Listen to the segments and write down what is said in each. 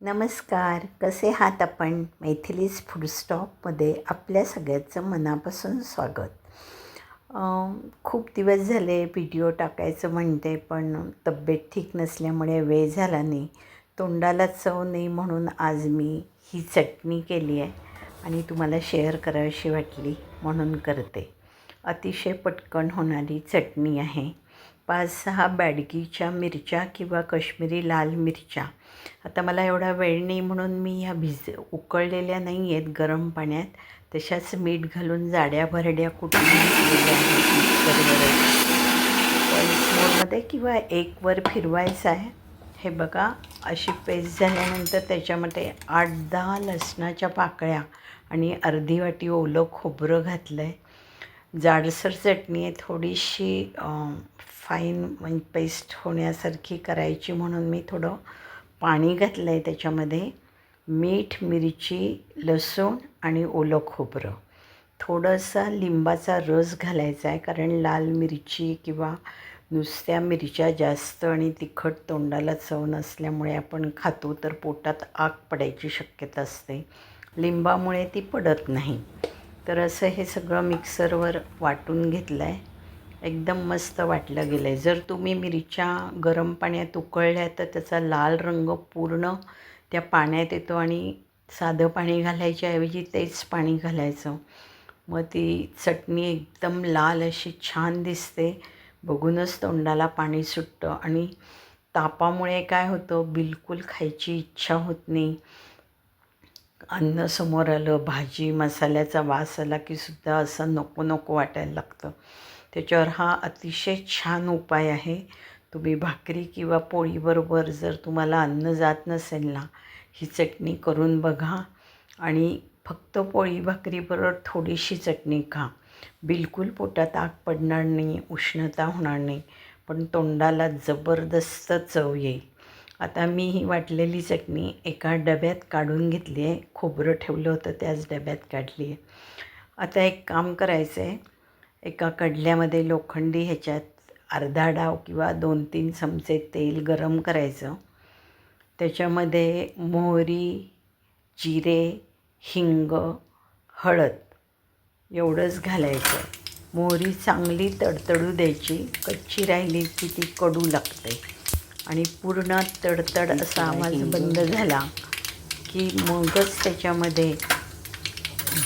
नमस्कार. कसे आहात आपण? मैथिलीज फूड स्टॉपमध्ये आपल्या सगळ्याचं मनापासून स्वागत. खूप दिवस झाले व्हिडिओ टाकायचं म्हणते, पण तब्येत ठीक नसल्यामुळे वेळ झाला नाही. तोंडाला चव नाही म्हणून आज मी ही चटणी केली आहे आणि तुम्हाला शेअर करावीशी वाटली म्हणून करते. अतिशय पटकन होणारी चटणी आहे. 5-6 बॅडगीच्या मिरच्या किंवा काश्मीरी लाल मिरच्या. आता मला एवढा वेळ नाही म्हणून मी ह्या उकळलेल्या नाही आहेत गरम पाण्यात, तशाच मीठ घालून जाड्या भरड्या कुटून घेतलेल्या आहेत मिक्सरवर. पल्स मोडमध्ये किंवा एकवर फिरवायचं आहे. हे बघा, अशी पेस्ट झाल्यानंतर त्याच्यामध्ये 8-10 लसणाच्या पाकळ्या आणि अर्धी वाटी ओलं खोबरं घातलं आहे. जाडसर चटणी आहे, थोडीशी फाईन म्हणजे पेस्ट होण्यासारखी करायची म्हणून मी थोडं पाणी घातलं आहे. त्याच्यामध्ये मीठ, मिरची, लसूण आणि ओलं खोबरं. थोडासा लिंबाचा रस घालायचा आहे, कारण लाल मिरची किंवा नुसत्या मिरच्या जास्त आणि तिखट तोंडाला चव नसल्यामुळे आपण खातो तर पोटात आग पडायची शक्यता असते. लिंबामुळे ती पडत नाही. तर असं हे सगळं मिक्सरवर वाटून घेतलं आहे. एकदम मस्त वाटलं गेलं आहे. जर तुम्ही मिरच्या गरम पाण्यात उकळल्या तर त्याचा लाल रंग पूर्ण त्या पाण्यात येतो आणि साधं पाणी घालायच्या ऐवजी तेच पाणी घालायचं. मग ती चटणी एकदम लाल अशी छान दिसते. बघूनच तोंडाला पाणी सुटतं आणि तापामुळे काय होतं, बिलकुल खायची इच्छा होत नाही. अन्न समोर आलं, भाजी मसाल्याचा वास आला की सुद्धा असं नको नको वाटायला लागतं. त्याच्यावर हा अतिशय छान उपाय आहे. तुम्ही भाकरी किंवा पोळीबरोबर जर तुम्हाला अन्न जात नसेल ना, ही चटणी करून बघा आणि फक्त पोळी भाकरीबरोबर थोडीशी चटणी खा. बिलकुल पोटात आग पडणार नाही, उष्णता होणार नाही, पण तोंडाला जबरदस्त चव येईल. आता मी ही वाटलेली चटणी एका डब्यात काढून घेतली आहे. खोबरं ठेवलं होतं त्याच डब्यात काढली आहे. आता एक काम करायचं आहे. एका कडल्यामध्ये लोखंडी ह्याच्यात अर्धा डाव किंवा 2-3 चमचे तेल गरम करायचं. त्याच्यामध्ये मोहरी, जिरे, हिंग, हळद एवढंच घालायचं. मोहरी चांगली तडतडू द्यायची. कच्ची राहिली की ती कडू लागते. आणि पूर्ण तडतड असा आवाज बंद झाला की मगच त्याच्यामध्ये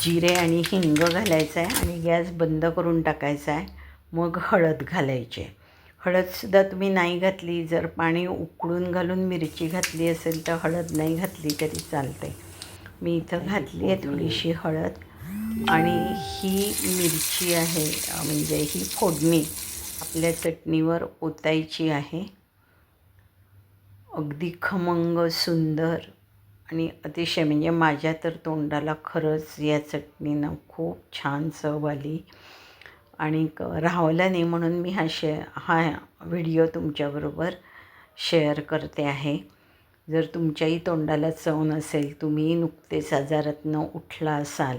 जिरे आणि हिंग घालायचं आहे आणि गॅस बंद करून टाकायचा आहे. मग हळद घालायची. हळदसुद्धा तुम्ही नाही घातली, जर पाणी उकळून घालून मिरची घातली असेल तर हळद नाही घातली तरी चालते. मी इथं घातली आहे थोडीशी हळद. आणि ही मिरची आहे, म्हणजे ही फोडणी आपल्या चटणीवर ओतायची आहे. अगदी खमंग, सुंदर आणि अतिशय, म्हणजे माझ्या तर तोंडाला खरंच या चटणीनं खूप छान चव आली आणि राहवलं नाही म्हणून मी हा व्हिडिओ तुमच्याबरोबर शेअर करते आहे. जर तुमच्याही तोंडाला चव नसेल, तुम्ही नुकतेच आजारातनं उठला असाल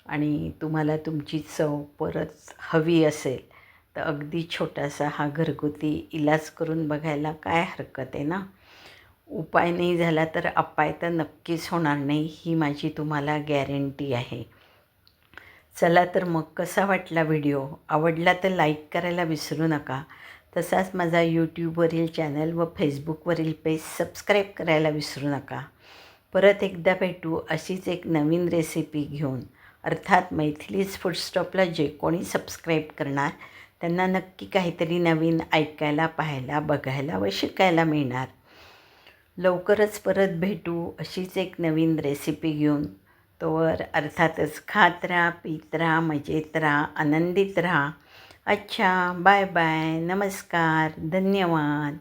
आणि तुम्हाला तुमची चव परत हवी असेल, तर अगदी छोटासा हा घरगुती इलाज करून बघायला काय हरकत आहे ना. उपाय नाही झाला तर अपाय तर नक्कीच होणार नाही, ही माझी तुम्हाला गॅरंटी आहे. चला तर मग कसा वाटला व्हिडिओ? आवडला तर लाईक करायला विसरू नका. तसाच माझा यूट्यूबवरील चॅनल व फेसबुकवरील पेज सबस्क्राईब करायला विसरू नका. परत एकदा भेटू अशीच एक नवीन रेसिपी घेऊन. अर्थात मैथिलीज फूड स्टॉपला जे कोणी सबस्क्राईब करणार त्यांना नक्की काहीतरी नवीन ऐकायला, पाहायला, बघायला व शिकायला मिळणार. लवकरच परत भेटू अशीच एक नवीन रेसिपी घेऊन. तोवर अर्थातच खात राहा, पीत राहा, मजेत राहा, आनंदित राहा. अच्छा, बाय बाय, नमस्कार, धन्यवाद.